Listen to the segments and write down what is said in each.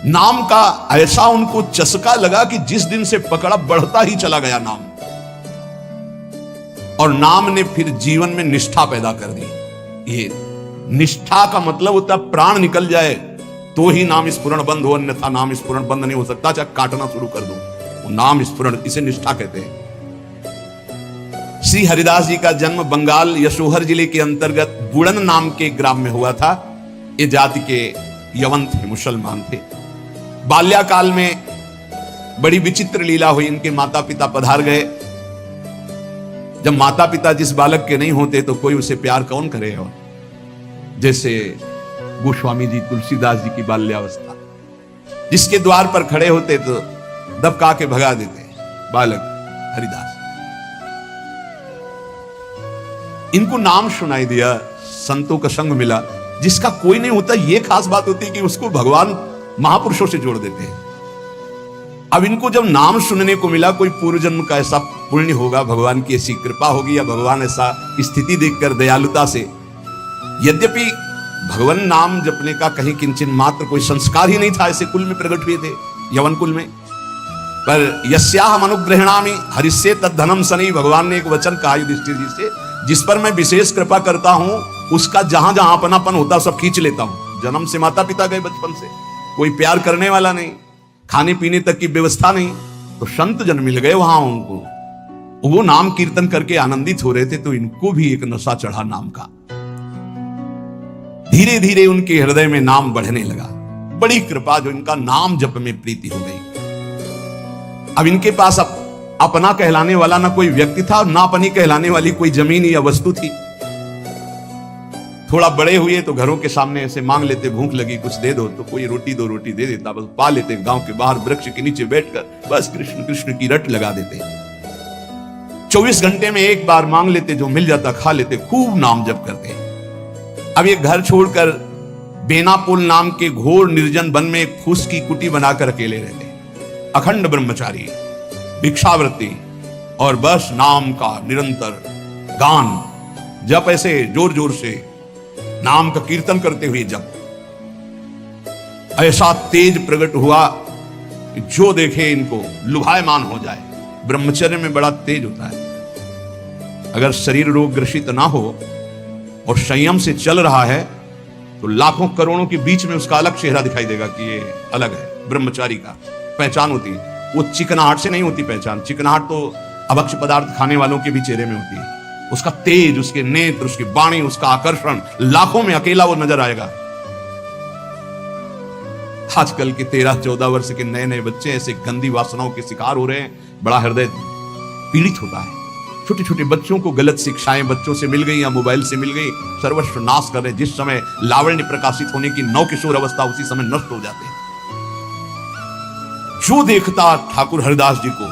नाम का ऐसा उनको चस्का लगा कि जिस दिन से पकड़ा बढ़ता ही चला गया नाम, और नाम ने फिर जीवन में निष्ठा पैदा कर दी। ये निष्ठा का मतलब होता है प्राण निकल जाए तो ही नाम स्फुरण बंद हो, अन्यथा नाम स्फुरण बंद नहीं हो सकता। चाहे काटना शुरू कर दो, वो नाम स्फुरण, इसे निष्ठा कहते हैं। श्री हरिदास जी का जन्म बंगाल यशोहर जिले के अंतर्गत बुड़न नाम के ग्राम में हुआ था। ये जाति के यवन थे, मुसलमान थे। बाल्याकाल में बड़ी विचित्र लीला हुई। इनके माता पिता पधार गए। जब माता पिता जिस बालक के नहीं होते तो कोई उसे प्यार कौन करे। और जैसे गोस्वामी जी, तुलसीदास जी की बाल्यावस्था, जिसके द्वार पर खड़े होते तो दबका के भगा देते बालक हरिदास। इनको नाम सुनाई दिया, संतों का संग मिला, जिसका कोई नहीं होता। यह खास बात होती है कि उसको भगवान महापुरुषों से जोड़ देते हैं। अब इनको जब नाम सुनने को मिला, कोई पूर्व जन्म का ऐसा पुण्य होगा, भगवान की ऐसी कृपा होगी, या भगवान ऐसा स्थिति देखकर दयालुता से। यद्यपि भगवान नाम जपने का कहीं किंचन मात्र कोई संस्कार ही नहीं था, ऐसे कुल में प्रकट हुए थे, यवन कुल में। पर यस्याहम अनुग्रहणामि हरिष्ये तद्धनम सनी, भगवान ने एक वचन कहा युधिष्ठिर जी से, जिस पर मैं विशेष कृपा करता हूं उसका जहां जहां अपनापन होता सब खींच लेता हूं। जन्म से माता पिता गए, बचपन से कोई प्यार करने वाला नहीं, खाने पीने तक की व्यवस्था नहीं, तो संत जन मिल गए वहां उनको। वो नाम कीर्तन करके आनंदित हो रहे थे, तो इनको भी एक नशा चढ़ा नाम का। धीरे धीरे उनके हृदय में नाम बढ़ने लगा। बड़ी कृपा, जो इनका नाम जप में प्रीति हो गई। अब इनके पास अपना कहलाने वाला ना कोई व्यक्ति था, और ना अपनी कहलाने वाली कोई जमीन या वस्तु थी। थोड़ा बड़े हुए तो घरों के सामने ऐसे मांग लेते, भूख लगी कुछ दे दो, तो कोई रोटी दो रोटी दे देता, बस पा लेते। गांव के बाहर वृक्ष के नीचे बैठकर बस कृष्ण कृष्ण की रट लगा देते। 24 घंटे में एक बार मांग लेते, जो मिल जाता खा लेते, खूब नाम जप करते। अब ये घर छोड़कर बेनापुल नाम के घोर निर्जन वन में एक फूस की कुटी बनाकर अकेले रहते, अखंड ब्रह्मचारी, भिक्षावृत्ति, और बस नाम का निरंतर गान जप, ऐसे जोर जोर से नाम का कीर्तन करते हुए जब ऐसा तेज प्रकट हुआ कि जो देखे इनको लुभायमान हो जाए। ब्रह्मचर्य में बड़ा तेज होता है। अगर शरीर रोग ग्रसित ना हो और संयम से चल रहा है तो लाखों करोड़ों के बीच में उसका अलग चेहरा दिखाई देगा कि ये अलग है। ब्रह्मचारी का पहचान होती है, वो चिकनाहट से नहीं होती पहचान। चिकनाहट तो अभक्ष्य पदार्थ खाने वालों के भी चेहरे में होती है। उसका तेज, उसके नेत्र, उसकी वाणी, उसका आकर्षण, लाखों में अकेला वो नजर आएगा। आजकल के 13-14 वर्ष के नए नए बच्चे ऐसे गंदी वासनाओं के शिकार हो रहे हैं, बड़ा हृदय पीड़ित होता है। छोटे छोटे बच्चों को गलत शिक्षाएं बच्चों से मिल गई या मोबाइल से मिल गई, सर्वस्व नाश कर रहे। जिस समय लावण्य प्रकाशित होने की नव किशोर अवस्था, उसी समय नष्ट हो जाते हैं। जो देखता ठाकुर हरिदास जी को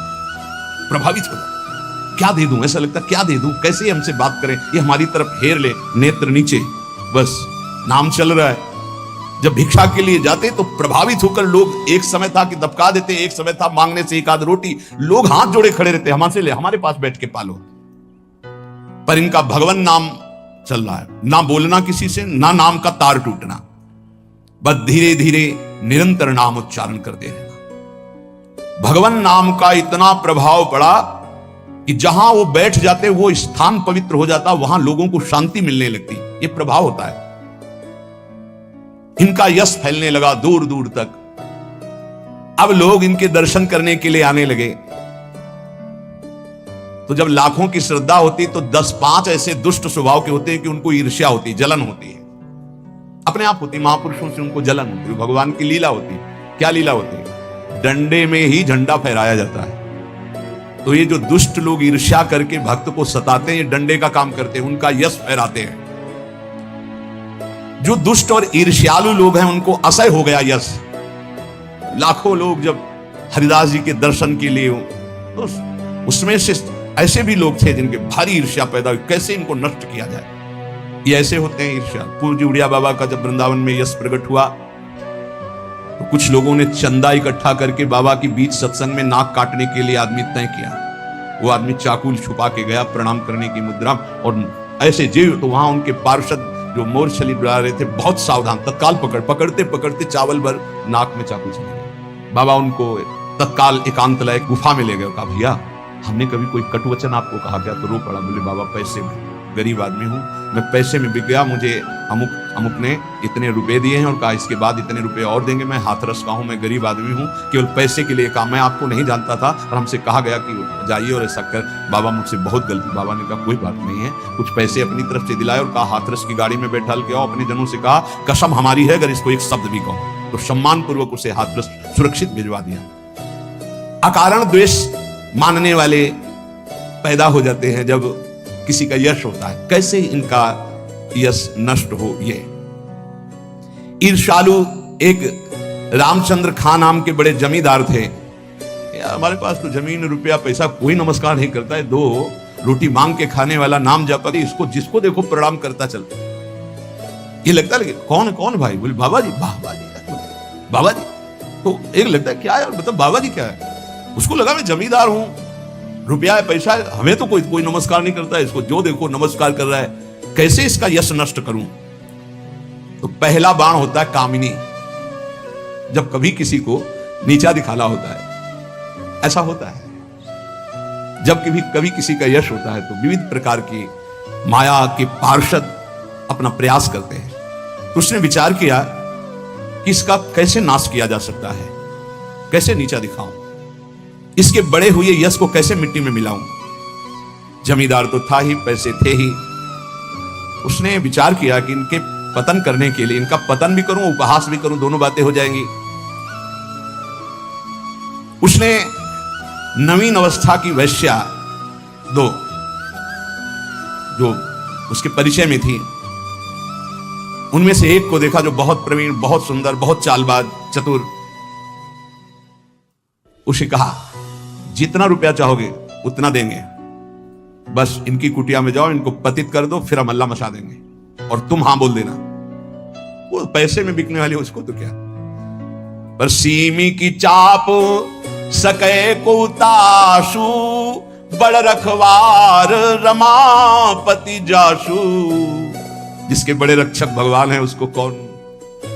प्रभावित हो जाता, क्या दे दूं, ऐसा लगता क्या दे दूं, कैसे हमसे बात करें, ये हमारी तरफ हेर ले, नेत्र नीचे, बस नाम चल रहा है। जब भिक्षा के लिए जाते तो प्रभावित होकर लोग, एक समय था कि दबका देते, एक समय था मांगने से एक आध रोटी, लोग हाथ जोड़े खड़े रहते, हमसे ले, हमारे पास बैठ के पालो। पर इनका भगवान नाम चल रहा है, ना बोलना किसी से, ना नाम का तार टूटना, बस धीरे धीरे निरंतर नाम उच्चारण करते रहना। भगवान नाम का इतना प्रभाव पड़ा कि जहां वो बैठ जाते वो स्थान पवित्र हो जाता, वहां लोगों को शांति मिलने लगती। ये प्रभाव होता है। इनका यश फैलने लगा दूर दूर तक। अब लोग इनके दर्शन करने के लिए आने लगे। तो जब लाखों की श्रद्धा होती तो 10-5 ऐसे दुष्ट स्वभाव के होते हैं कि उनको ईर्ष्या होती, जलन होती है, अपने आप होती। महापुरुषों से उनको जलन होती है। भगवान की लीला होती। क्या लीला होती है? डंडे में ही झंडा फहराया जाता है। तो ये जो दुष्ट लोग ईर्ष्या करके भक्त को सताते हैं, ये डंडे का काम करते हैं, उनका यश फहराते हैं। जो दुष्ट और ईर्ष्यालु लोग हैं उनको असह्य हो गया यश। लाखों लोग जब हरिदास जी के दर्शन के लिए, तो उसमें से ऐसे भी लोग थे जिनके भारी ईर्ष्या पैदा हुई, कैसे इनको नष्ट किया जाए। ये ऐसे होते हैं ईर्ष्या। पूज्य उड़िया बाबा का जब वृंदावन में यश प्रकट हुआ तो कुछ लोगों ने चंदा इकट्ठा करके बाबा की बीच सत्संग में नाक काटने के लिए आदमी तय किया। वो आदमी चाकू छुपा के गया प्रणाम करने की मुद्रा, और ऐसे जीव तो वहां उनके पार्षद जो मोर छली बुला रहे थे बहुत सावधान, तत्काल पकड़ते पकड़ते चावल भर नाक में चाकू चले गए। बाबा उनको तत्काल एकांत लायक गुफा में ले गए। कहा भैया हमने कभी कोई कटु वचन आपको कहा क्या? तो रो पड़ा। बोले बाबा पैसे में गरीब आदमी हूं, मैं पैसे में बिक गया, मुझे अमुक ने इतने रुपए दिए हैं और कहा इसके बाद इतने रुपए और देंगे, मैं हाथरस का हूं, मैं गरीब आदमी हूं, केवल पैसे के लिए काम, मैं आपको नहीं जानता था और हमसे कहा गया कि जाइए और ऐसा कर। बाबा मुझसे बहुत गलती। बाबा ने कहा कोई बात नहीं है, कुछ पैसे अपनी तरफ से दिलाए और कहा हाथरस की गाड़ी में बैठा के आओ। अपने जनों से कहा कसम हमारी है अगर इसको एक शब्द भी कहो, तो सम्मान पूर्वक उसे हाथरस सुरक्षित भिजवा दिया। अकारण द्वेष मानने वाले पैदा हो जाते हैं जब किसी का यश होता है। कैसे इनका यश नष्ट हो? ये ईर्ष्यालु एक रामचंद्र खां नाम के बड़े जमींदार थे। यार हमारे पास तो जमीन रुपया पैसा कोई नमस्कार नहीं करता है, 2 रोटी मांग के खाने वाला नाम जपती, इसको जिसको देखो प्रणाम करता चलता। ये लगता है कौन भाई? बोले बाबा जी। बाबा जी तो एक लगता है क्या है, मतलब बाबा जी क्या है? उसको लगा मैं जमींदार हूं, रुपया है पैसा है, हमें तो कोई नमस्कार नहीं करता है, इसको जो देखो नमस्कार कर रहा है, कैसे इसका यश नष्ट करूं? तो पहला बाण होता है कामिनी। जब कभी किसी को नीचा दिखाना होता है, ऐसा होता है जब कभी किसी का यश होता है तो विविध प्रकार की माया के पार्षद अपना प्रयास करते हैं। तो उसने विचार किया कि इसका कैसे नाश किया जा सकता है, कैसे नीचा दिखाऊं, इसके बड़े हुए यश को कैसे मिट्टी में मिलाऊं। जमींदार तो था ही, पैसे थे ही। उसने विचार किया कि इनके पतन करने के लिए, इनका पतन भी करूं उपहास भी करूं, दोनों बातें हो जाएंगी। उसने नवीन अवस्था की वैश्या 2 जो उसके परिचय में थी, उनमें से एक को देखा जो बहुत प्रवीण, बहुत सुंदर, बहुत चालबाज, चतुर। उसे कहा जितना रुपया चाहोगे उतना देंगे, बस इनकी कुटिया में जाओ, इनको पतित कर दो, फिर हम अल्लाह मचा देंगे और तुम हां बोल देना। वो पैसे में बिकने वाली उसको तो क्या, पर सीमी की चाप सके को ताशु, बड़ रखवार रमापति जाशु। जिसके बड़े रक्षक भगवान है उसको कौन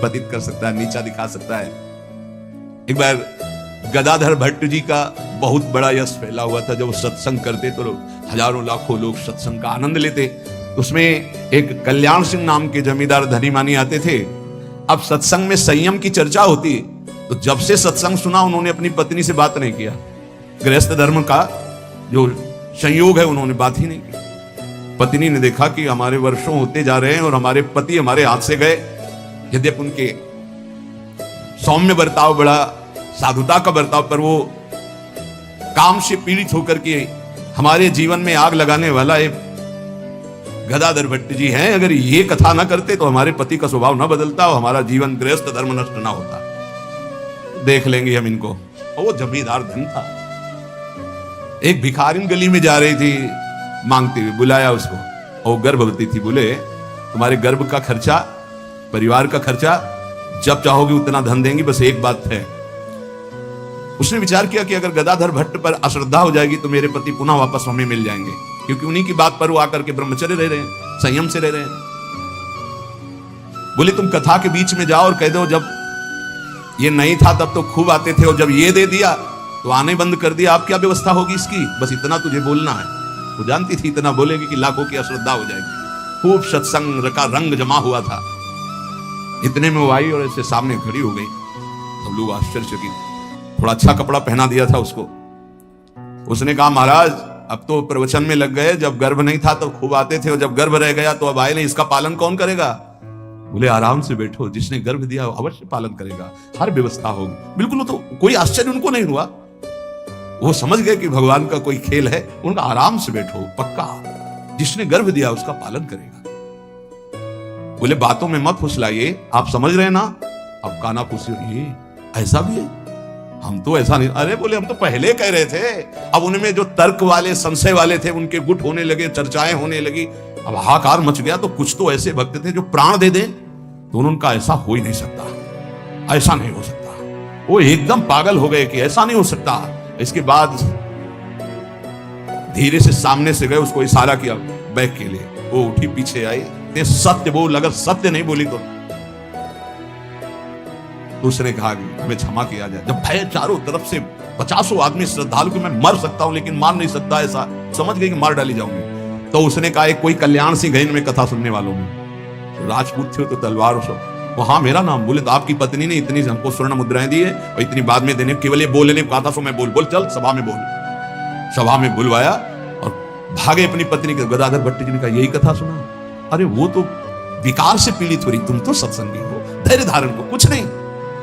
पतित कर सकता है, नीचा दिखा सकता है? एक बार गदाधर भट्ट जी का बहुत बड़ा यश फैला हुआ था। जब वो सत्संग करते तो हजारों लाखों लोग सत्संग का आनंद लेते। उसमें एक कल्याण सिंह नाम के जमींदार धनी मानी आते थे। अब सत्संग में संयम की चर्चा होती, तो जब से सत्संग सुना उन्होंने अपनी पत्नी से बात नहीं किया। गृहस्थ धर्म का जो संयोग है उन्होंने बात ही नहीं की। पत्नी ने देखा कि हमारे वर्षों होते जा रहे हैं और हमारे पति हमारे हाथ से गए। यद्यपि उनके सौम्य बर्ताव, बड़ा साधुता का बर्ताव, पर वो काम से पीड़ित होकर के हमारे जीवन में आग लगाने वाला एक गदाधर भट्ट जी हैं। अगर ये कथा ना करते तो हमारे पति का स्वभाव ना बदलता और हमारा जीवन गृहस्थ धर्म नष्ट ना होता। देख लेंगे हम इनको। और वो जमींदार धन था। एक भिखारिन गली में जा रही थी मांगते हुए, बुलाया उसको और गर्भवती थी। बोले तुम्हारे गर्भ का खर्चा, परिवार का खर्चा जब चाहोगे उतना धन देंगी, बस एक बात है। उसने विचार किया कि अगर गदाधर भट्ट पर अश्रद्धा हो जाएगी तो मेरे पति पुनः वापस हमें मिल जाएंगे, क्योंकि उन्हीं की बात पर वो आकर के ब्रह्मचर्य रह रहे हैं, संयम से रह रहे हैं। बोले तुम कथा के बीच में जाओ और कह दो जब ये नहीं था तब तो खूब आते थे और जब ये दे दिया तो आने बंद कर दिया, अब क्या व्यवस्था होगी इसकी? बस इतना तुझे बोलना है। वो जानती थी इतना बोलेगी कि लाखों की अश्रद्धा हो जाएगी। खूब सत्संग का रंग जमा हुआ था। इतने में वो आई और ऐसे सामने खड़ी हो गई। सब लोग आश्चर्यचकित। थोड़ा अच्छा कपड़ा पहना दिया था उसको। उसने कहा महाराज अब तो प्रवचन में लग गए, जब गर्भ नहीं था तो खूब आते थे और जब गर्भ रह गया तो अब आए नहीं, इसका पालन कौन करेगा? बोले आराम से बैठो, जिसने गर्भ दिया अवश्य पालन करेगा, हर व्यवस्था होगी। बिल्कुल तो कोई आश्चर्य उनको नहीं हुआ। वो समझ गए कि भगवान का कोई खेल है। उनका आराम से बैठो, पक्का जिसने गर्भ दिया उसका पालन करेगा। बोले बातों में मत फुसलाइए, आप समझ रहे ना? अब काना पूछिए ऐसा भी है, हम तो ऐसा नहीं। अरे बोले हम तो पहले कह रहे थे। अब उनमें जो तर्क वाले, संशय वाले थे उनके गुट होने लगे, चर्चाएं होने लगी, अब हाहाकार मच गया। तो कुछ तो ऐसे भक्त थे जो प्राण दे दें, तो उनका ऐसा हो ही नहीं सकता, ऐसा नहीं हो सकता। वो एकदम पागल हो गए कि ऐसा नहीं हो सकता। इसके बाद धीरे से सामने से गए, उसको इशारा किया बैग के लिए। वो उठी, पीछे आई, कहते हैं सत्य बोल, अगर सत्य नहीं बोली तो उसने कहा कि हमें क्षमा किया जाए। जब भय चारों तरफ से 50 आदमी श्रद्धालु को मैं मर सकता हूं लेकिन मार नहीं सकता, ऐसा समझ गई कि मार डाली जाऊंगी, तो उसने कहा कोई कल्याण सिंह गई में कथा सुनने वालों में तो राजपूत थे तो तलवार सब, वहां मेरा नाम बोले तो आपकी पत्नी ने इतनी हमको स्वर्ण मुद्राएं दी है और इतनी बाद में देने, केवल ये बोलने को कहा था, सो मैं बोल चल सभा में बोल। सभा में बुलवाया और भागे अपनी पत्नी के। गदाधर भट्ट जी ने कहा यही कथा सुना? अरे वो तो विकार से पीड़ित हो रही, तुम तो सत्संगी हो, धैर्य धारण को कुछ नहीं,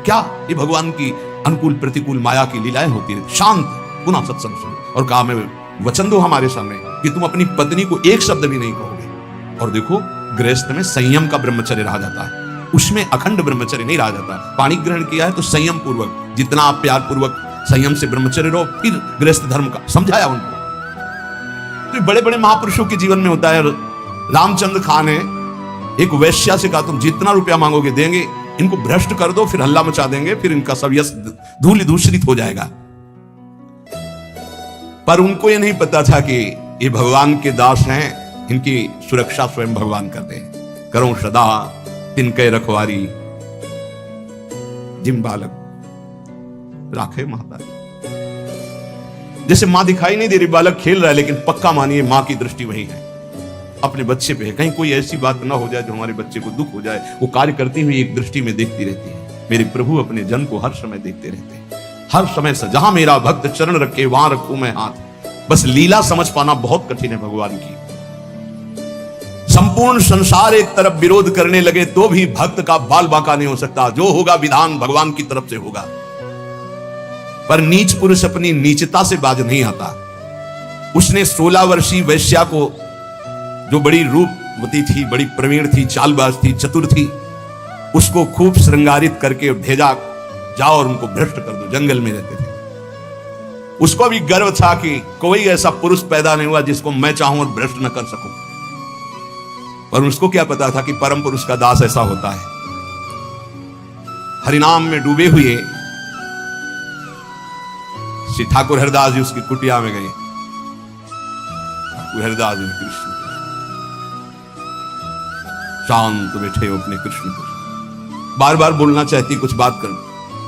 क्या ये भगवान की अनुकूल प्रतिकूल माया की लीलाएं होती है, शांत पुनः सत्संग सुनो। और कहा मैं वचन दो हमारे सामने कि तुम अपनी पत्नी को एक शब्द भी नहीं कहोगे। और देखो गृहस्थ में संयम का ब्रह्मचर्य रहा जाता है, उसमें अखंड ब्रह्मचर्य नहीं रहा जाता। पानी ग्रहण किया है तो संयम पूर्वक, जितना आप प्यार पूर्वक संयम से ब्रह्मचर्य रहो, फिर गृहस्थ धर्म का समझाया उनको। तो बड़े बड़े महापुरुषों के जीवन में होता है। रामचंद्र खान ने एक वैश्या से कहा तुम जितना रुपया मांगोगे देंगे, इनको भ्रष्ट कर दो, फिर हल्ला मचा देंगे, फिर इनका सब यश धूल दूषित हो जाएगा। पर उनको यह नहीं पता था कि ये भगवान के दास हैं, इनकी सुरक्षा स्वयं भगवान करते हैं। करो सदा तिनके रखवारी, जिम बालक राखे माता। जैसे मां दिखाई नहीं दे रही, बालक खेल रहा है, लेकिन पक्का मानिए मां की दृष्टि वही है, अपने बच्चे पे है। कहीं कोई ऐसी बात ना हो जाए जो हमारे बच्चे को दुख हो जाए, वो कार्य करती हुई एक दृष्टि में देखती रहती है। मेरे प्रभु अपने जन को हर समय देखते रहते हैं, हर समय से। जहां मेरा भक्त चरण रखे वहां रखूं मैं हाथ। बस लीला समझ पाना बहुत कठिन है भगवान की। संपूर्ण संसार एक तरफ विरोध करने लगे तो भी भक्त का बाल बांका नहीं हो सकता। जो होगा विधान भगवान की तरफ से होगा। पर नीच पुरुष अपनी नीचता से बाज नहीं आता। उसने 16 वर्षीय वैश्या को, जो बड़ी रूपवती थी, बड़ी प्रवीण थी, चालबाज थी, चतुर थी, उसको खूब श्रृंगारित करके भेजा, जाओ और उनको भ्रष्ट कर दो। जंगल में रहते थे। उसको भी गर्व था कि कोई ऐसा पुरुष पैदा नहीं हुआ जिसको मैं चाहूं और भ्रष्ट न कर सकूं। पर उसको क्या पता था कि परम पुरुष का दास ऐसा होता है। हरिनाम में डूबे हुए श्री ठाकुर हरिदास जी उसकी कुटिया में गए। ठाकुर हरिदास जी कृष्ण शांत बैठे हो अपने कृष्ण को, बार बार बोलना चाहती, कुछ बात कर,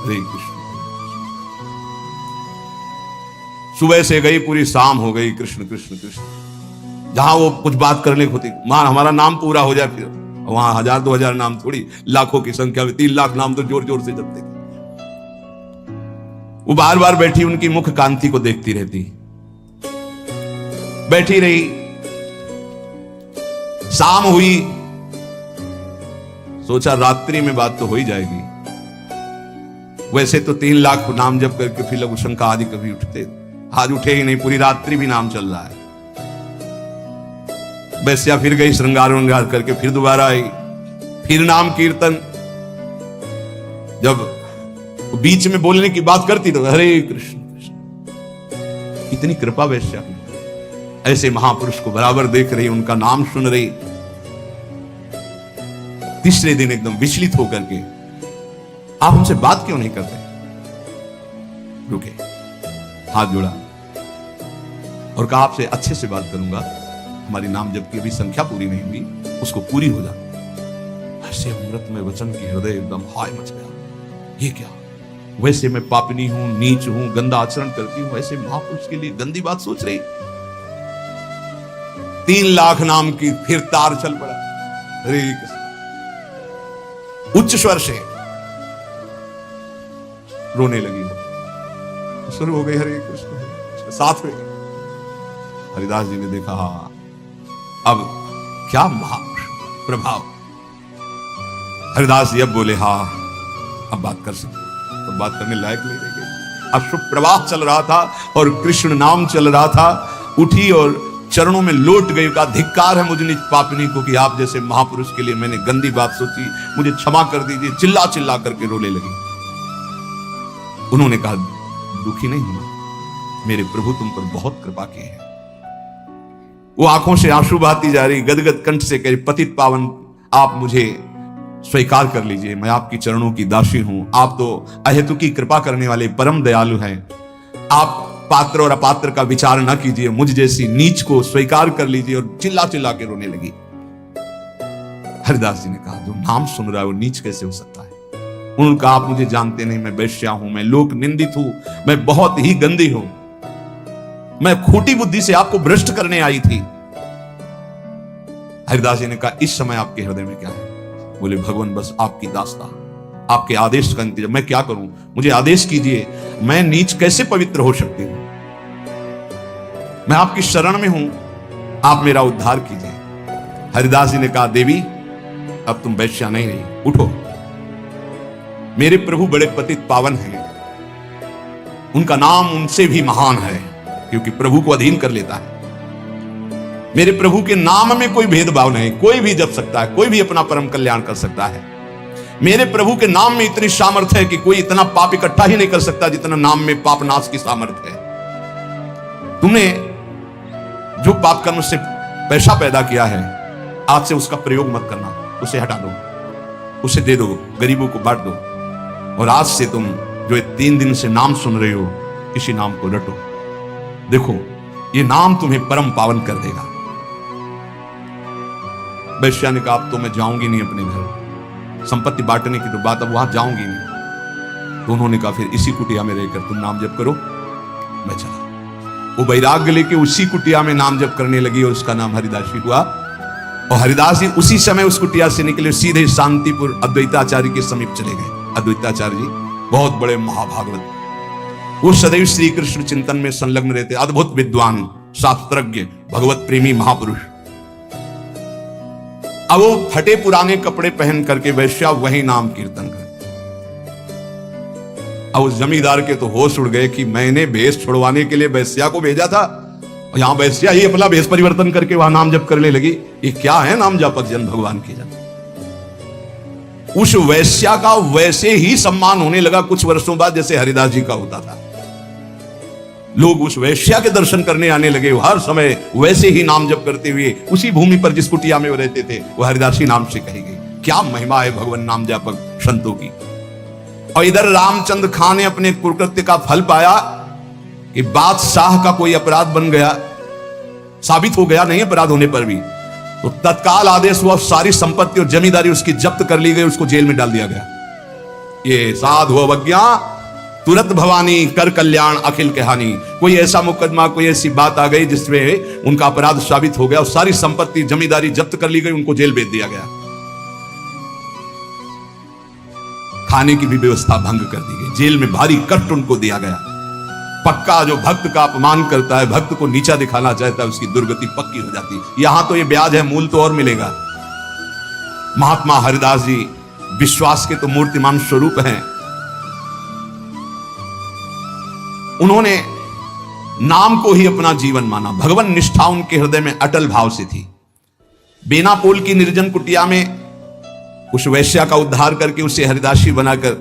हरे कृष्ण। सुबह से गई, पूरी शाम हो गई, कृष्ण कृष्ण कृष्ण। जहां वो कुछ बात करने को होती, मां हमारा नाम पूरा हो जाए, फिर वहां 1000-2000 नाम थोड़ी, लाखों की संख्या में 3 लाख नाम तो जोर जोर से जपते थे। वो बार बार बैठी, उनकी मुख कांति को देखती रहती, बैठी रही। शाम हुई, सोचा रात्रि में बात तो हो ही जाएगी। वैसे तो 3 लाख नाम जप करके फिर लघु शंका आदि कभी उठते, आज उठे ही नहीं, पूरी रात्रि भी नाम चल रहा है। वैश्या फिर गई, श्रृंगार वृंगार करके फिर दोबारा आई, फिर नाम कीर्तन। जब बीच में बोलने की बात करती तो हरे कृष्ण कृष्ण। इतनी कृपा वैश्या की, ऐसे महापुरुष को बराबर देख रही, उनका नाम सुन रही। तीसरे दिन एकदम विचलित होकर के, आप हमसे बात क्यों नहीं करते? रुके, हाथ जोड़ा और कहा आपसे अच्छे से बात करूंगा, हमारी नाम जब की अभी संख्या पूरी नहीं हुई, उसको पूरी हो जाए। ऐसे अमृत में वचन की हृदय एकदम हाय मच गया। ये क्या? वैसे मैं पापिनी हूं, नीच हूं, गंदा आचरण करती हूं, ऐसे महापुरुष के लिए गंदी बात सोच रही। 3 लाख नाम की फिर तार चल पड़ा। हरे कृष्ण, उच्च स्वर से रोने लगी, शुरू हो गई हरे कृष्ण। साथ में हरिदास जी ने देखा, अब क्या प्रभाव। हरिदास जी अब बोले, हाँ अब बात कर सकते, तो बात करने लायक नहीं रह गई। अश्रु प्रवाह चल रहा था और कृष्ण नाम चल रहा था। उठी और चरणों में लौट गई, का धिक्कार है मुझ निज पापिनी को कि आप जैसे महापुरुष के लिए मैंने गंदी बात सोची, मुझे क्षमा कर दीजिए। चिल्ला चिल्ला करके रोने लगी। उन्होंने कहा, दुखी नहीं होना, मेरे प्रभु तुम पर बहुत कृपा की है। वो आंखों से आंसू बहाती जा रही, गदगद कंठ से कह रही, पतित पावन आप मुझे स्वीकार कर लीजिए, मैं आपकी चरणों की दासी हूं। आप तो अहेतु की कृपा करने वाले परम दयालु हैं। आप पात्र और अपात्र का विचार न कीजिए, मुझ जैसी नीच को स्वीकार कर लीजिए। और चिल्ला चिल्ला के रोने लगी। हरिदास जी ने कहा जो नाम सुन रहा है वो नीच कैसे हो सकता है? उन्होंने कहा आप मुझे जानते नहीं, मैं वैश्या हूं, मैं लोक निंदित हूं, मैं बहुत ही गंदी हूं, मैं खोटी बुद्धि से आपको भ्रष्ट करने आई थी। हरिदास जी ने कहा इस समय आपके हृदय में क्या है? बोले भगवान बस आपकी दास्ता, आपके आदेश का इंतजार, मैं क्या करूं, मुझे आदेश कीजिए, मैं नीच कैसे पवित्र हो सकती हूं? मैं आपकी शरण में हूं, आप मेरा उद्धार कीजिए। हरिदास जी ने कहा देवी अब तुम वैश्या नहीं रही, उठो, मेरे प्रभु बड़े पतित पावन हैं, उनका नाम उनसे भी महान है क्योंकि प्रभु को अधीन कर लेता है। मेरे प्रभु के नाम में कोई भेदभाव नहीं, कोई भी जप सकता है, कोई भी अपना परम कल्याण कर सकता है। मेरे प्रभु के नाम में इतनी सामर्थ्य है कि कोई इतना पाप इकट्ठा ही नहीं कर सकता जितना नाम में पाप नाश की सामर्थ्य है। तुमने जो पाप कर्म से पैसा पैदा किया है, आज से उसका प्रयोग मत करना, उसे हटा दो, उसे दे दो, गरीबों को बांट दो, और आज से तुम जो 3 दिन से नाम सुन रहे हो, इसी नाम को रटो। देखो ये नाम तुम्हें परम पावन कर देगा। वैश्या ने कहा अब तो मैं जाऊंगी नहीं अपने घर, संपत्ति बांटने की तो बात, अब वहां जाऊंगी नहीं। तो उन्होंने कहा फिर इसी कुटिया में रहकर तुम नाम जप करो। मैं चला, वो वैराग्य लेके उसी कुटिया में नाम जप करने लगी और उसका नाम हरिदासी हुआ। और हरिदास जी उसी समय उस कुटिया से निकले, सीधे शांतिपुर अद्वैताचार्य के समीप चले गए। अद्वैताचार्य जी बहुत बड़े महाभागवत, वो सदैव श्री कृष्ण चिंतन में संलग्न रहते, अद्भुत विद्वान, शास्त्रज्ञ, भगवत प्रेमी महापुरुष। अब वो फटे पुराने कपड़े पहन करके वैश्या वही नाम कीर्तन कर। अब उस जमींदार के तो होश उड़ गए कि मैंने भेष छुड़वाने के लिए वैश्या को भेजा था, और यहां वैश्या ही अपना भेष परिवर्तन करके वहां नाम जप करने लगी। ये क्या है नाम जापक जन भगवान की जन। उस वैश्या का वैसे ही सम्मान होने लगा कुछ वर्षों बाद जैसे हरिदास जी का होता था। लोग उस वैश्या के दर्शन करने आने लगे, हर समय वैसे ही नाम जप करते हुए उसी भूमि पर जिस कुटिया में वो रहते थे वो हरिदासी नाम से कही गई। क्या महिमा है भगवान नाम जापक संतों की। और इधर रामचंद्र खां ने अपने कुकृत्य का फल पाया कि बादशाह का कोई अपराध बन गया, साबित हो गया नहीं अपराध होने पर भी, तो तत्काल आदेश हुआ सारी संपत्ति और जमींदारी उसकी जब्त कर ली गई, उसको जेल में डाल दिया गया। ये साधु अवज्ञा तुरंत भवानी कर कल्याण अखिल कहानी। कोई ऐसा मुकदमा, कोई ऐसी बात आ गई जिसमें उनका अपराध साबित हो गया और सारी संपत्ति जमींदारी जब्त कर ली गई, उनको जेल भेज दिया गया। खाने की भी व्यवस्था भंग कर दी गई, जेल में भारी कष्ट उनको दिया गया। पक्का जो भक्त का अपमान करता है, भक्त को नीचा दिखाना चाहता है, उसकी दुर्गति पक्की हो जाती है। यहां तो ये ब्याज है, मूल तो और मिलेगा। महात्मा हरिदास जी विश्वास के तो मूर्तिमान स्वरूप हैं। उन्होंने नाम को ही अपना जीवन माना, भगवान निष्ठा उनके हृदय में अटल भाव से थी। बेनापोल की निर्जन कुटिया में उस वैश्या का उद्धार करके उसे हरिदासी बनाकर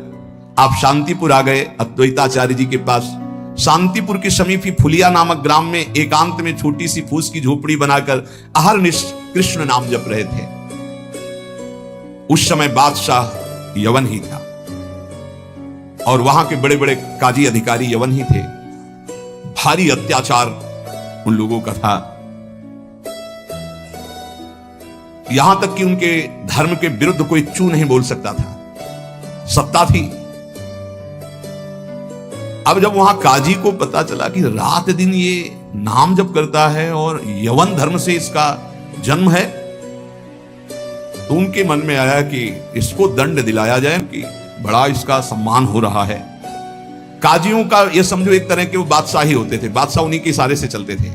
आप शांतिपुर आ गए अद्वैताचार्य जी के पास। शांतिपुर के समीप ही फुलिया नामक ग्राम में एकांत में छोटी सी फूस की झोपड़ी बनाकर अहरनिश कृष्ण नाम जप रहे थे। उस समय बादशाह यवन ही था और वहां के बड़े बड़े काजी अधिकारी यवन ही थे। भारी अत्याचार उन लोगों का था, यहां तक कि उनके धर्म के विरुद्ध कोई चू नहीं बोल सकता था, सत्ता थी। अब जब वहां काजी को पता चला कि रात दिन ये नाम जप करता है और यवन धर्म से इसका जन्म है, तो उनके मन में आया कि इसको दंड दिलाया जाए कि बड़ा इसका सम्मान हो रहा है। काजियों का ये समझो एक तरह के वो बादशाह ही होते थे, बादशाह उन्हीं के इशारे से चलते थे।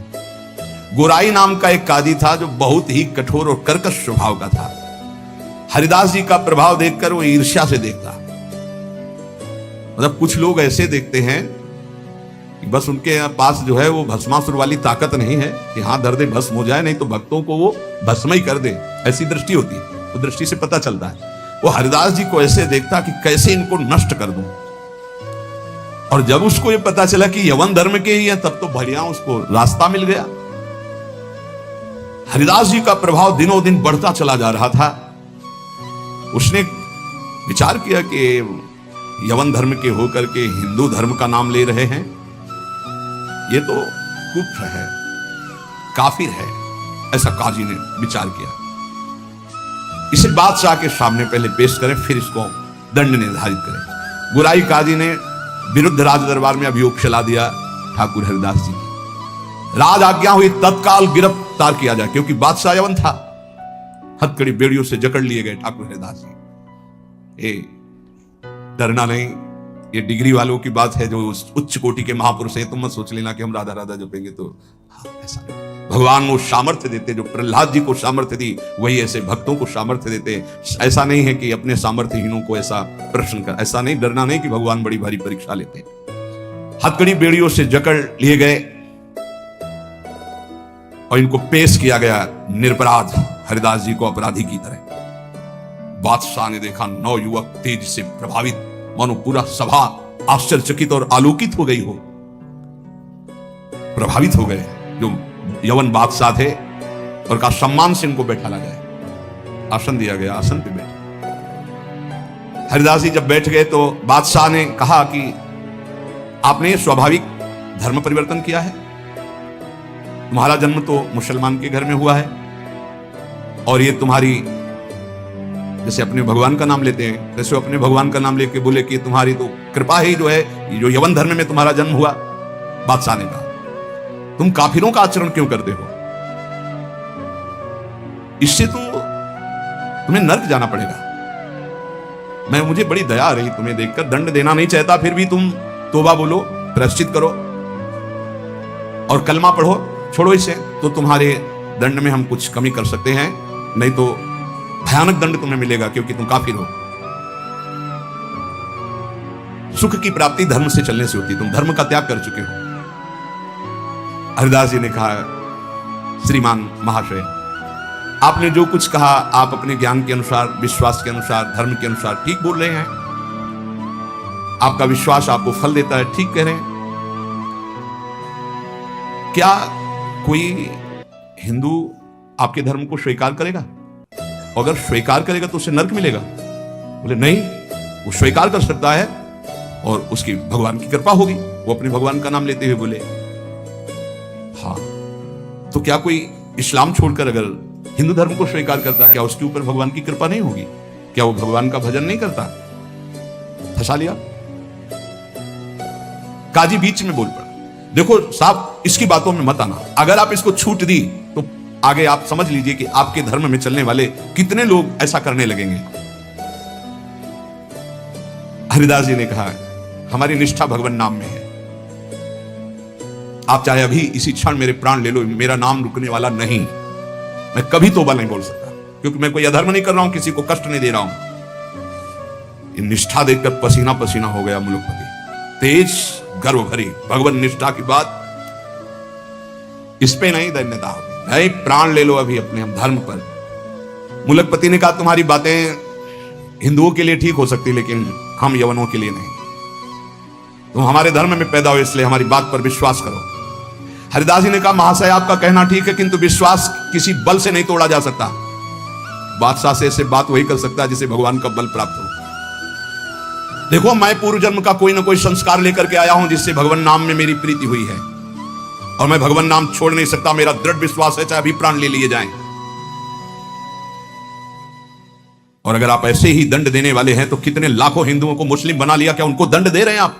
गोराई नाम का एक काजी था जो बहुत ही कठोर और कर्कश स्वभाव का था। हरिदास जी का प्रभाव देखकर वो ईर्ष्या से देखता। मतलब कुछ लोग ऐसे देखते हैं कि बस उनके पास जो है वो भस्मासुर वाली ताकत नहीं है कि हाथ धर दे भस्म हो जाए, नहीं तो भक्तों को वो भस्म ही कर दे, ऐसी दृष्टि होती है। तो दृष्टि से पता चलता है। वो हरिदास जी को ऐसे देखता कि कैसे इनको नष्ट कर दूं। और जब उसको ये पता चला कि यवन धर्म के ही है, तब तो बढ़िया उसको रास्ता मिल गया। हरिदास जी का प्रभाव दिनों दिन बढ़ता चला जा रहा था। उसने विचार किया कि यवन धर्म के होकर के हिंदू धर्म का नाम ले रहे हैं, ये तो कुफ्र है, काफिर है, ऐसा काजी ने विचार किया। इसे बादशाह के सामने पहले पेश करें, फिर इसको दंड निर्धारित करें। गुराई काजी ने विरुद्ध राज दरबार में अभियोग चला दिया ठाकुर हरिदास जी की। राज आज्ञा हुई तत्काल गिरफ्तार किया जाए, क्योंकि बादशाह यवन था। हथकड़ी बेड़ियों से जकड़ लिए गए ठाकुर हरिदास जी। डरना नहीं, ये डिग्री वालों की बात है जो उच्च कोटि के महापुरुष हैं। तुम मत सोच लेना कि हम राधा राधा जपेंगे तो ऐसा नहीं। भगवान वो सामर्थ्य देते जो प्रहलाद जी को सामर्थ्य दी, वही ऐसे भक्तों को सामर्थ्य देते। ऐसा नहीं है कि अपने सामर्थ्यहीनों को ऐसा प्रश्न कर, ऐसा नहीं, डरना नहीं कि भगवान बड़ी भारी परीक्षा लेते। हथकड़ी बेड़ियों से जकड़ लिए गए और इनको पेश किया गया निरपराध हरिदास जी को अपराधी की तरह। बादशाह ने देखा 9 युवक तेज से प्रभावित, मानो पूरा सभा आश्चर्यचकित और आलोकित हो गई हो, प्रभावित हो गए। जो यवन बादशाह थे और कहा सम्मान से इनको बैठाला जाए। आसन दिया गया, आसन पे बैठे। हरिदास जी जब बैठ गए तो बादशाह ने कहा कि आपने स्वाभाविक धर्म परिवर्तन किया है। तुम्हारा जन्म तो मुसलमान के घर में हुआ है और ये तुम्हारी, जैसे अपने भगवान का नाम लेते हैं, जैसे अपने भगवान का नाम लेके बोले कि तुम्हारी तो कृपा ही जो है, जो यवन धर्म में तुम्हारा जन्म हुआ। बादशाह ने कहा तुम काफिरों का आचरण क्यों करते हो? इससे तो तुम्हें नर्क जाना पड़ेगा। मुझे बड़ी दया आ रही तुम्हें देखकर, दंड देना नहीं चाहता, फिर भी तुम तौबा बोलो, प्रायश्चित करो और कलमा पढ़ो, छोड़ो इसे, तो तुम्हारे दंड में हम कुछ कमी कर सकते हैं, नहीं तो भयानक दंड तुम्हें मिलेगा क्योंकि तुम काफिर हो। सुख की प्राप्ति धर्म से चलने से होती, तुम धर्म का त्याग कर चुके हो। हरिदास जी ने कहा श्रीमान महाशय, आपने जो कुछ कहा आप अपने ज्ञान के अनुसार, विश्वास के अनुसार, धर्म के अनुसार ठीक बोल रहे हैं। आपका विश्वास आपको फल देता है, ठीक कह रहे हैं। क्या कोई हिंदू आपके धर्म को स्वीकार करेगा? अगर स्वीकार करेगा तो उसे नरक मिलेगा। बोले नहीं, वो स्वीकार कर सकता है और उसकी भगवान की कृपा होगी। वो अपने भगवान का नाम लेते हुए बोले हाँ, तो क्या कोई इस्लाम छोड़कर अगर हिंदू धर्म को स्वीकार करता है, क्या उसके ऊपर भगवान की कृपा नहीं होगी? क्या वो भगवान का भजन नहीं करता? फंसा लिया। काजी बीच में बोल पड़ा, देखो साहब इसकी बातों में मत आना। अगर आप इसको छूट दी तो आगे आप समझ लीजिए कि आपके धर्म में चलने वाले कितने लोग ऐसा करने लगेंगे। हरिदास जी ने कहा हमारी निष्ठा भगवान नाम में है। आप चाहे अभी इसी क्षण मेरे प्राण ले लो, मेरा नाम रुकने वाला नहीं। मैं कभी तौबा नहीं बोल सकता, क्योंकि मैं कोई अधर्म नहीं कर रहा हूं, किसी को कष्ट नहीं दे रहा हूं। ये निष्ठा देखकर पसीना पसीना हो गया मुलुकपति। तेज गर्व भरी भगवान निष्ठा की बात, इस पे नहीं धन्यता होगी। नहीं, प्राण ले लो अभी अपने हम धर्म पर। मुलुकपति ने कहा तुम्हारी बातें हिंदुओं के लिए ठीक हो सकती, लेकिन हम यवनों के लिए नहीं। तुम हमारे धर्म में पैदा हो, इसलिए हमारी बात पर विश्वास करो। हरिदास जी ने कहा महाशय आपका कहना ठीक है, किंतु विश्वास किसी बल से नहीं तोड़ा जा सकता। बादशाह से ऐसे बात वही कर सकता है जिसे भगवान का बल प्राप्त हो। देखो मैं पूर्व जन्म का कोई ना कोई संस्कार लेकर के आया हूं, जिससे भगवान नाम में मेरी प्रीति हुई है, और मैं भगवान नाम छोड़ नहीं सकता। मेरा दृढ़ विश्वास है, चाहे अभी प्राण ले लिए जाएं। और अगर आप ऐसे ही दंड देने वाले हैं तो कितने लाखों हिंदुओं को मुस्लिम बना लिया, क्या उनको दंड दे रहे हैं आप?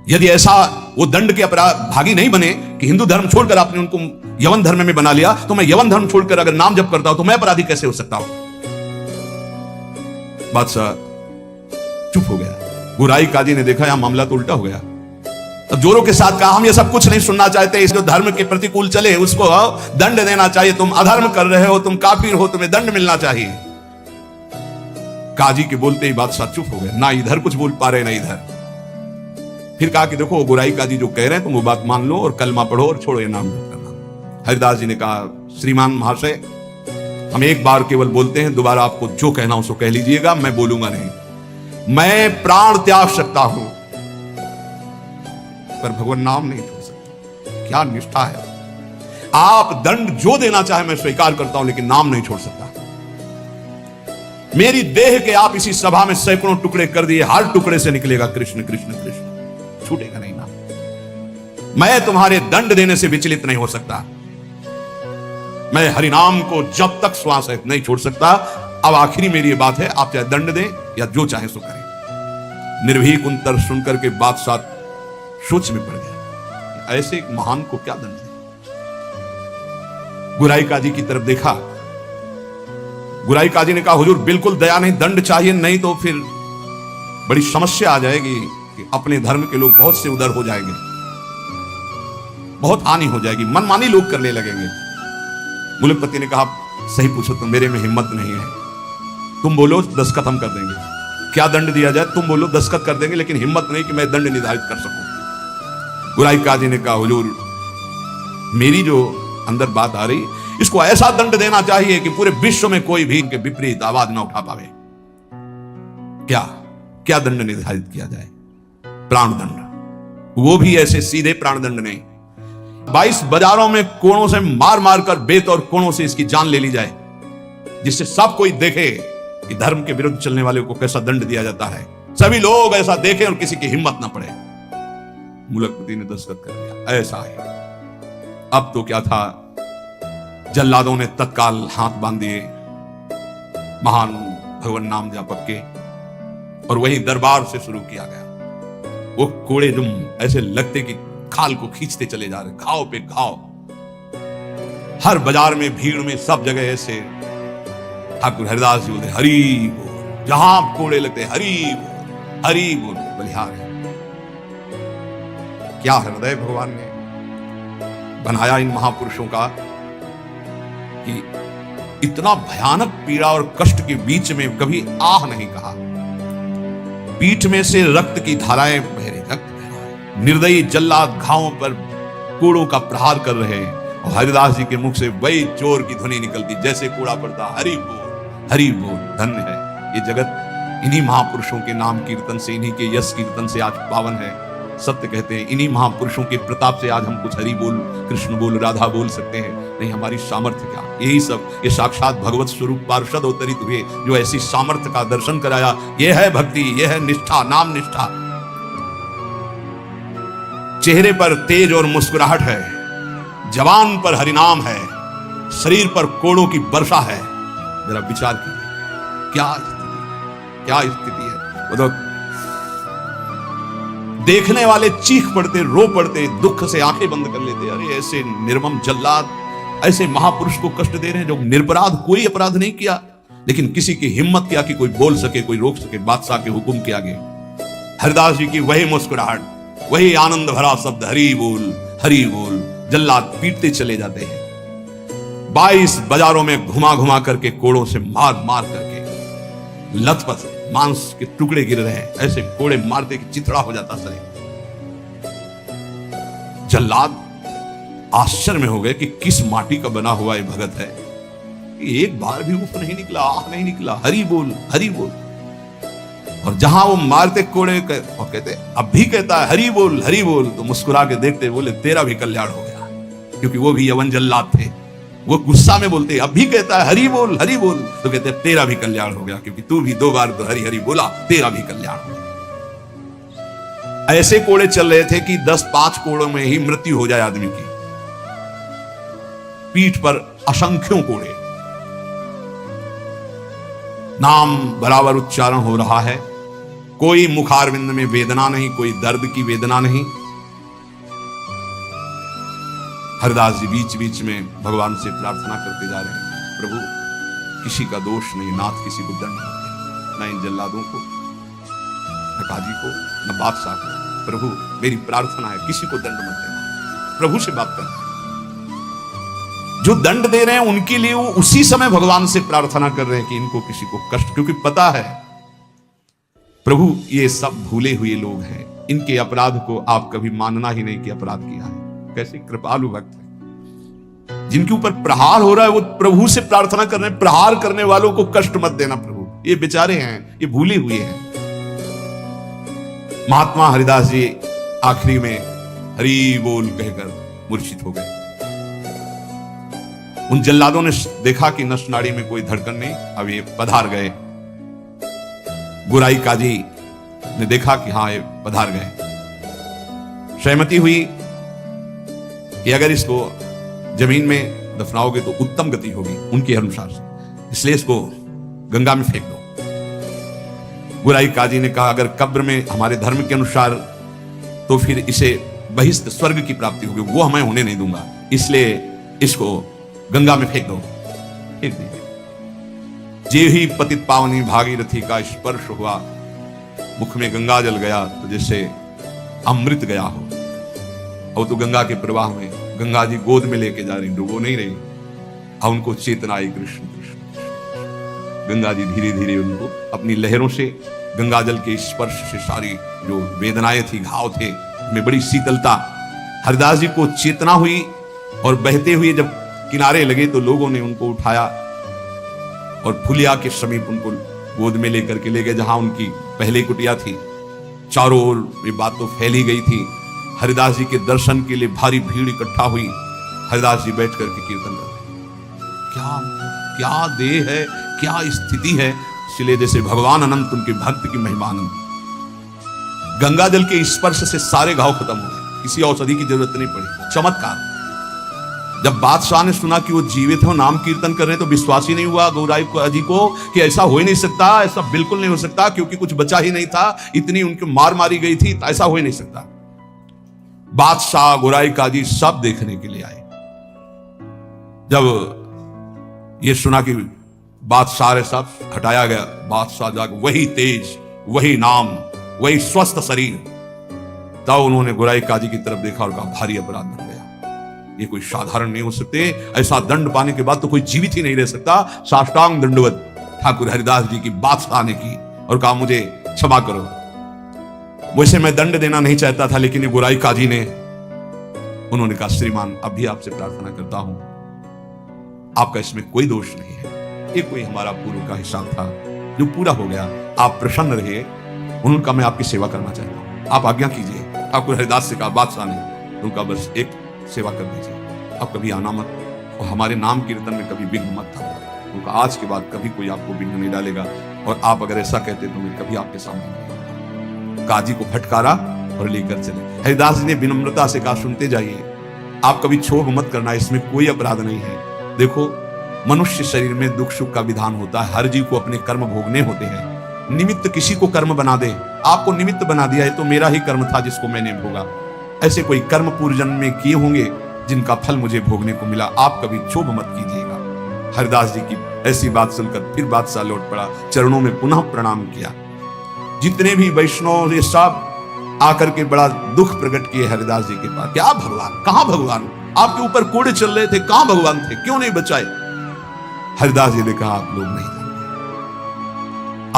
यदि ऐसा वो दंड के अपराध भागी नहीं बने कि हिंदू धर्म छोड़कर आपने उनको यवन धर्म में बना लिया, तो मैं यवन धर्म छोड़कर अगर नाम जप करता हूं तो मैं अपराधी कैसे हो सकता हूं? बादशाह चुप हो गया। गुराई काजी ने देखा यहां मामला तो उल्टा हो गया। अब जोरों के साथ कहा हम ये सब कुछ नहीं सुनना चाहते, इस जो धर्म के प्रतिकूल चले उसको दंड देना चाहिए। तुम अधर्म कर रहे हो, तुम काफिर हो, तुम्हें दंड मिलना चाहिए। काजी के बोलते ही बादशाह चुप हो गए, ना इधर कुछ बोल पा रहे ना इधर। फिर कहा कि देखो गुराई काजी जो कह रहे हैं तुम वो बात मान लो और कलमा पढ़ो और छोड़ो ये नाम मत करना। हरिदास जी ने कहा श्रीमान महाशय हम एक बार केवल बोलते हैं, दोबारा आपको जो कहना उसको कह लीजिएगा, मैं बोलूंगा नहीं। मैं प्राण त्याग सकता हूं पर भगवान नाम नहीं छोड़ सकता। क्या निष्ठा है! आप दंड जो देना चाहे मैं स्वीकार करता हूं, लेकिन नाम नहीं छोड़ सकता। मेरी देह के आप इसी सभा में सैकड़ों टुकड़े कर दिए, हर टुकड़े से निकलेगा कृष्ण कृष्ण कृष्ण, छूटेगा नहीं नाम। मैं तुम्हारे दंड देने से विचलित नहीं हो सकता। मैं हरिनाम को जब तक श्वास है नहीं छोड़ सकता। अब आखिरी मेरी ये बात है, आप चाहे दंड दें या जो चाहे सो करें। निर्भीक उत्तर सुनकर के बादशाह सोच में पड़ गया, ऐसे एक महान को क्या दंड दें। गुराई काजी की तरफ देखा। गुराई काजी ने कहा, हुजूर बिल्कुल दया नहीं, दंड चाहिए, नहीं तो फिर बड़ी समस्या आ जाएगी कि अपने धर्म के लोग बहुत से उधर हो जाएंगे, बहुत हानि हो जाएगी, मनमानी लोग करने लगेंगे। मुलकपति ने कहा, सही पूछो तो मेरे में हिम्मत नहीं है, तुम बोलो दस्तखत हम कर देंगे, क्या दंड दिया जाए तुम बोलो दस्तखत कर देंगे, लेकिन हिम्मत नहीं कि मैं दंड निर्धारित कर सकूं। गुराई काजी ने कहा, हुजूर मेरी जो अंदर बात आ रही, इसको ऐसा दंड देना चाहिए कि पूरे विश्व में कोई भी इनके विपरीत आवाज ना उठा पावे। क्या क्या दंड निर्धारित किया जाए? प्राण दंड, वो भी ऐसे सीधे प्राण दंड नहीं, 22 बाजारों में कोड़ों से मार मार कर बेतौर कोड़ों से इसकी जान ले ली जाए, जिससे सब कोई देखे कि धर्म के विरुद्ध चलने वाले को कैसा दंड दिया जाता है, सभी लोग ऐसा देखें और किसी की हिम्मत ना पड़े। मुलकपति ने दस्तखत कर दिया, ऐसा है। अब तो क्या था, जल्लादों ने तत्काल हाथ बांध दिए महान भगवान नाम जापक के, और वही दरबार से शुरू किया गया। वो कोड़े जो ऐसे लगते कि खाल को खींचते चले जा रहे, घाव पे घाव, हर बाजार में भीड़ में सब जगह ऐसे ठाकुर हरिदास जी बोलते हरि बोल, जहां कोड़े लगते हरि बोल, हरि बोल, बलिहार है। क्या हृदय भगवान ने बनाया इन महापुरुषों का कि इतना भयानक पीड़ा और कष्ट के बीच में कभी आह नहीं कहा। पीठ में से रक्त की धाराएं बह रही, रक्त बह रहा है। निर्दयी जल्लाद घावों पर कोड़ों का प्रहार कर रहे हैं, और हरिदास जी के मुख से वही चोर की ध्वनि निकलती, जैसे कोड़ा पड़ता, हरि बोल, हरि बोल। धन्य है ये जगत, इन्हीं महापुरुषों के नाम कीर्तन से, इन्हीं के यश कीर्तन से आज पावन है। सत्य कहते हैं, इन्हीं महापुरुषों के प्रताप से आज हम कुछ हरि बोल, कृष्ण बोल, राधा बोल सकते हैं। नहीं हमारी सामर्थ्य क्या, यही सब, ये साक्षात भगवत स्वरूप पार्षद अवतरित हुए जो ऐसी सामर्थ्य का दर्शन कराया। ये है भक्ति, ये है निष्ठा, नाम निष्ठा। चेहरे पर तेज और मुस्कुराहट है, जवान पर हरिनाम है, शरीर पर कोड़ों की वर्षा है। जरा विचार कीजिए क्या स्थिति, क्या स्थिति है। वो तो देखने वाले चीख पड़ते, रो पड़ते, दुख से आंखें बंद कर लेते, अरे ऐसे निर्मम जल्लाद ऐसे महापुरुष को कष्ट दे रहे हैं जो निरपराध, कोई अपराध नहीं किया, लेकिन किसी की हिम्मत क्या कि कोई बोल सके, कोई रोक सके बादशाह के हुक्म के आगे। हरिदास जी की वही मुस्कुराहट, वही आनंद भरा शब्द, हरि बोल, हरि बोल। जल्लाद पीटते चले जाते हैं, 22 बाजारों में घुमा घुमा करके कोड़ों से मार मार करके लथपथ मांस के टुकड़े गिर रहे हैं, ऐसे कोड़े मारते कि चिथड़ा हो जाता शरीर। जल्लाद आश्चर्य में हो गए कि किस माटी का बना हुआ ये भगत है, एक बार भी उफ नहीं निकला, आह नहीं निकला, हरि बोल, हरि बोल। और जहां वो मारते कोड़े और कहते, अब भी कहता है हरि बोल, हरि बोल, तो मुस्कुरा के देखते बोले तेरा भी कल्याण हो गया, क्योंकि वो भी यवन जल्लाद थे। वो गुस्सा में बोलते, अब भी कहता है हरि बोल, हरि बोल, तो कहते तेरा भी कल्याण हो गया, क्योंकि तू भी 2 बार तो हरि हरि बोला, तेरा भी कल्याण हो गया। ऐसे कोड़े चल रहे थे कि 10-5 कोड़ों में ही मृत्यु हो जाए आदमी की। पीठ पर असंख्यों कोड़े, नाम बराबर उच्चारण हो रहा है, कोई मुखारविंद में वेदना नहीं, कोई दर्द की वेदना नहीं। हरिदास जी बीच बीच में भगवान से प्रार्थना करते जा रहे हैं, प्रभु किसी का दोष नहीं, नाथ किसी को दंड मत देना, न इन जल्लादों को, न काजी को, न बादशाह को। प्रभु मेरी प्रार्थना है किसी को दंड मत देना। प्रभु से बात करना, जो दंड दे रहे हैं उनके लिए वो उसी समय भगवान से प्रार्थना कर रहे हैं कि इनको किसी को कष्ट, क्योंकि पता है प्रभु ये सब भूले हुए लोग हैं, इनके अपराध को आप कभी मानना ही नहीं कि अपराध किया है। कैसे कृपालु भक्त है, जिनके ऊपर प्रहार हो रहा है वो प्रभु से प्रार्थना कर रहे हैं, प्रहार करने वालों को कष्ट मत देना प्रभु, ये बेचारे हैं, ये भूले हुए हैं। महात्मा हरिदास जी आखिरी में हरि बोल कहकर मूर्छित हो गए। उन जल्लादों ने देखा कि नसनाड़ी में कोई धड़कन नहीं, अब ये पधार गए। गुराई काजी ने देखा कि हां ये पधार गए। सहमति हुई कि अगर इसको जमीन में दफनाओगे तो उत्तम गति होगी उनके अनुसार से, इसलिए इसको गंगा में फेंक दो। गुराई काजी ने कहा अगर कब्र में हमारे धर्म के अनुसार तो फिर इसे बहिष्ठ स्वर्ग की प्राप्ति होगी, वो हमें होने नहीं दूंगा, इसलिए इसको गंगा में फेंक दो। फेंक दीजिए। जे ही पतित पावनी भागीरथी का स्पर्श हुआ, मुख में गंगा जल गया तो जैसे अमृत गया हो। और तो गंगा के प्रवाह में गंगा जी गोद में लेके जा रही, डूबो नहीं रही। और उनको चेतना आई, कृष्ण कृष्ण। गंगा जी धीरे धीरे उनको अपनी लहरों से, गंगा जल के स्पर्श से सारी जो वेदनाएं थी, घाव थे, में बड़ी शीतलता, हरिदास जी को चेतना हुई। और बहते हुए जब किनारे लगे तो लोगों ने उनको उठाया और फुलिया के समीप उनको गोद में लेकर के ले गए, जहां उनकी पहले कुटिया थी। चारों ओर ये बात तो फैली गई थी। हरिदास जी के दर्शन के लिए भारी भीड़ इकट्ठा हुई। हरिदास जी बैठ करके कीर्तन कर रहे। क्या देह है, क्या स्थिति है। इसलिए जैसे भगवान अनंत, उनके भक्त की महिमा अनंत। गंगा जल के स्पर्श से सारे घाव खत्म हो गए, किसी औषधि की जरूरत नहीं पड़ी। चमत्कार। जब बादशाह ने सुना कि वो जीवित हो, नाम कीर्तन कर रहे हैं, तो विश्वास ही नहीं हुआ गौराई जी को कि ऐसा हो ही नहीं सकता, ऐसा बिल्कुल नहीं हो सकता, क्योंकि कुछ बचा ही नहीं था, इतनी उनकी मार मारी गई थी, तो ऐसा हो ही नहीं सकता। बादशाह, गौराई काजी सब देखने के लिए आए। जब ये सुना कि बादशाह सब हटाया गया, बादशाह जाकर वही तेज, वही नाम, वही स्वस्थ शरीर, तब उन्होंने गौराई काजी की तरफ देखा और कहा भारी अपराध बन गया, ये कोई साधारण नहीं हो सकते, ऐसा दंड पाने के बाद तो कोई जीवित ही नहीं रह सकता। साष्टांग दंडवत ठाकुर हरिदास जी की बादशाह ने की और कहा मुझे क्षमा करो, वैसे मैं दंड देना नहीं चाहता था, लेकिन ये गौराई काजी ने, उन्होंने कहा श्रीमान अभी आपसे प्रार्थना करता हूं, आपका इसमें कोई दोष नहीं है, ये कोई हमारा पूर्व का हिसाब था जो पूरा हो गया, आप प्रसन्न रहे, उनका मैं आपकी सेवा करना चाहता हूं, आप आज्ञा कीजिए। ठाकुर हरिदास से कहा बादशाह ने, उनका बस एक सेवा कर दीजिए, आप कभी आना मत और हमारे नाम कीर्तन में कभी विघ्न मत डालना। उनका आज के बाद कभी कोई आपको विघ्न नहीं डालेगा, और आप अगर ऐसा कहते तो मैं कभी आपके सामने नहीं। काजी को फटकारा और लेकर चले। हरिदास जी ने विनम्रता से कहा सुनते जाइए, आप कभी क्षोभ मत करना, इसमें कोई अपराध नहीं है। देखो मनुष्य शरीर में दुख सुख का विधान होता है, हर जीव को अपने कर्म भोगने होते हैं। निमित्त किसी को कर्म बना दे, आपको निमित्त बना दिया है तो मेरा ही कर्म था जिसको मैंने भोगा। ऐसे कोई कर्म पूर्व जन्म में किए होंगे जिनका फल मुझे भोगने को मिला, आप कभी क्षोभ मत कीजिएगा। हरिदास जी की ऐसी बात सुनकर फिर बादशाह लौट पड़ा, चरणों में पुनः प्रणाम किया। जितने भी वैष्णव ये सब आकर के बड़ा दुख प्रकट किए हरिदास जी के पास, क्या भगवान, कहां भगवान, आपके ऊपर कोड़े चल रहे थे, कहां भगवान थे, क्यों नहीं बचाए। हरिदास जी ने कहा आप लोग नहीं जानते,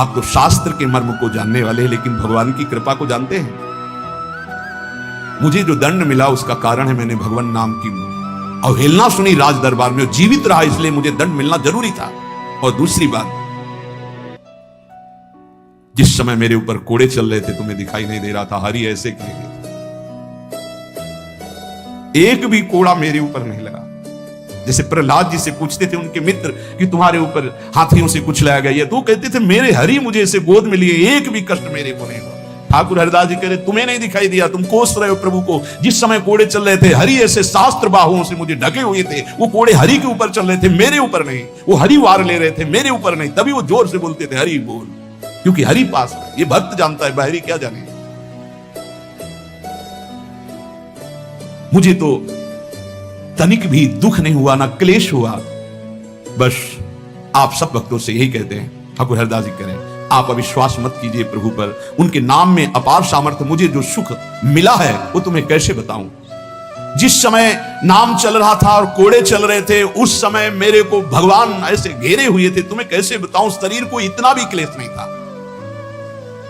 आप तो शास्त्र के मर्म को जानने वाले हैं, लेकिन भगवान की कृपा को जानते हैं। मुझे जो दंड मिला उसका कारण है मैंने भगवान नाम की अवहेलना सुनी राज दरबार में, जीवित रहा इसलिए मुझे दंड मिलना जरूरी था। और दूसरी बात, जिस समय मेरे ऊपर कोड़े चल रहे थे तुम्हें दिखाई नहीं दे रहा था, हरि ऐसे किए गए, एक भी कोड़ा मेरे ऊपर नहीं लगा। जैसे प्रहलाद जी से पूछते थे उनके मित्र कि तुम्हारे ऊपर हाथियों से कुछ लाया गया, तो कहते थे मेरे हरि मुझे ऐसे गोद में लिए, एक भी कष्ट मेरे को नहीं हुआ। ठाकुर हरिदास जी कह रहे तुम्हें नहीं दिखाई दिया, तुम कोस रहे हो प्रभु को। जिस समय कोड़े चल रहे थे हरि ऐसे शास्त्र बाहुओं से मुझे ढके हुए थे, वो कोड़े हरि के ऊपर चल रहे थे, मेरे ऊपर नहीं। वो हरि वार ले रहे थे, मेरे ऊपर नहीं। तभी वो जोर से बोलते थे हरि बोल, क्योंकि हरि पास है। ये भक्त जानता है, बाहरी क्या जाने। मुझे तो तनिक भी दुख नहीं हुआ, ना क्लेश हुआ। बस आप सब भक्तों से यही कहते हैं, ठाकुर हरिदास जी करें, आप अविश्वास मत कीजिए प्रभु पर। उनके नाम में अपार सामर्थ्य, मुझे जो सुख मिला है वो तुम्हें कैसे बताऊं। जिस समय नाम चल रहा था और कोड़े चल रहे थे, उस समय मेरे को भगवान ऐसे घेरे हुए थे, तुम्हें कैसे बताऊं। शरीर को इतना भी क्लेश नहीं था,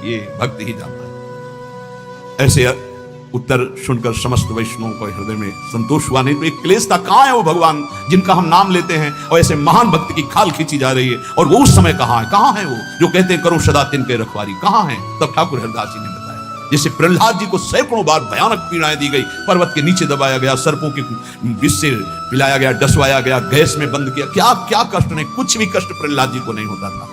ये भक्त ही जानता है। ऐसे उत्तर सुनकर समस्त वैष्णवों को हृदय में संतोष हुआ। नहीं तो एक क्लेश था, कहां है वो भगवान जिनका हम नाम लेते हैं, और ऐसे महान भक्त की खाल खींची जा रही है, और वो उस समय कहां है वो जो कहते हैं करो सदा तिनके रखवारी, कहां है। तब ठाकुर हरिदास जी ने बताया, जैसे प्रहलाद जी को सैकड़ों बार भयानक पीड़ाएं दी गई, पर्वत के नीचे दबाया गया, सर्पों के विष से पिलाया गया, डसवाया गया, गैस में बंद किया, क्या क्या कष्ट नहीं, कुछ भी कष्ट प्रहलाद जी को नहीं होता था।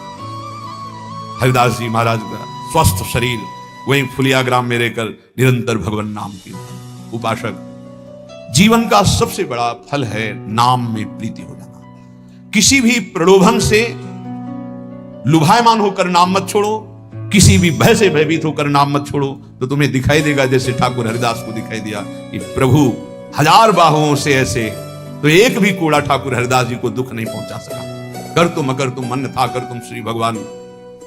हरिदास जी महाराज का स्वस्थ शरीर वहीं फुलिया ग्राम में रहकर निरंतर भगवान नाम की उपासक। जीवन का सबसे बड़ा फल है नाम में प्रीति हो जाना। किसी भी प्रलोभन से लुभायमान होकर नाम मत छोड़ो, किसी भी भय से भयभीत होकर नाम मत छोड़ो, तो तुम्हें दिखाई देगा जैसे ठाकुर हरिदास को दिखाई दिया कि प्रभु हजार बाहुओं से ऐसे, तो एक भी कोड़ा ठाकुर हरिदास जी को दुख नहीं पहुंचा सका। कर तुम अगर तुम मन था कर तुम श्री भगवान।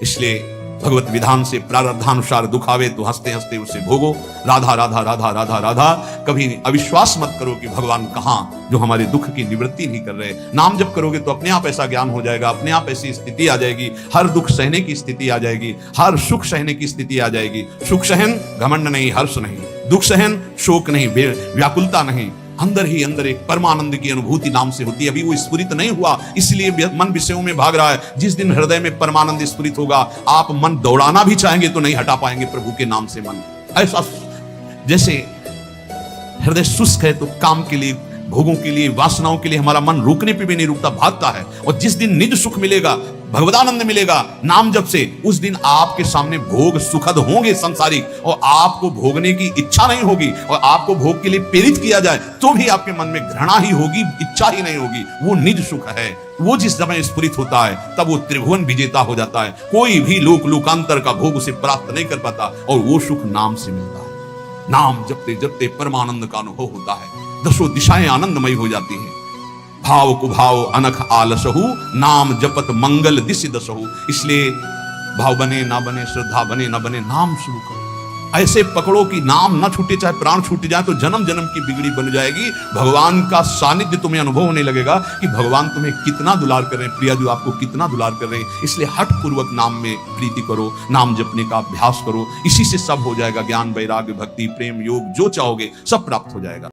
इसलिए भगवत विधान से प्रारब्धानुसार दुख आवे तो हंसते हंसते उसे भोगो। राधा राधा राधा राधा राधा। कभी अविश्वास मत करो कि भगवान कहां, जो हमारे दुख की निवृत्ति नहीं कर रहे। नाम जब करोगे तो अपने आप ऐसा ज्ञान हो जाएगा, अपने आप ऐसी स्थिति आ जाएगी, हर दुख सहने की स्थिति आ जाएगी, हर सुख सहने की स्थिति आ जाएगी। सुख सहन घमंड नहीं, हर्ष नहीं, दुख सहन शोक नहीं, व्याकुलता नहीं, अंदर ही अंदर एक परमानंद की अनुभूति नाम से होती है। अभी वो स्फुरित नहीं हुआ, इसलिए मन विषयों में भाग रहा है। जिस दिन हृदय में परमानंद स्फुरित होगा, आप मन दौड़ाना भी चाहेंगे तो नहीं हटा पाएंगे प्रभु के नाम से मन। ऐसा जैसे हृदय शुष्क है तो काम के लिए, भोगों के लिए, वासनाओं के लिए हमारा मन रुकने पे भी नहीं रुकता, भागता है। और जिस दिन निज सुख मिलेगा, भगवदानंद मिलेगा नाम जब से, उस दिन आपके सामने भोग सुखद होंगे संसारिक, और आपको भोगने की इच्छा नहीं होगी। और आपको भोग के लिए प्रेरित किया जाए तो भी आपके मन में घृणा ही होगी, इच्छा ही नहीं होगी। वो निज सुख है। वो जिस समय स्फुरित होता है तब वो त्रिभुवन विजेता हो जाता है। कोई भी लोक लोकांतर का भोग उसे प्राप्त नहीं कर पाता, और वो सुख नाम से मिलता है। नाम जपते जपते परमानंद का अनुभव होता है, दसों दिशाएं आनंदमयी हो जाती हैं। भाव कुभाव अनख आलसहु, नाम जपत मंगल दिशि दसहु। इसलिए भाव बने ना बने, श्रद्धा बने ना बने, नाम शुरू करो। ऐसे पकड़ो कि नाम ना छूटे, चाहे प्राण छूट जाए तो जन्म जन्म की बिगड़ी बन जाएगी। भगवान का सानिध्य तुम्हें अनुभव होने लगेगा कि भगवान तुम्हें कितना दुलार कर रहे हैं, प्रिया जी आपको कितना दुलार कर रहे हैं। इसलिए हठ पूर्वक नाम में प्रीति करो, नाम जपने का अभ्यास करो। इसी से सब हो जाएगा। ज्ञान, वैराग्य, भक्ति, प्रेम, योग जो चाहोगे सब प्राप्त हो जाएगा।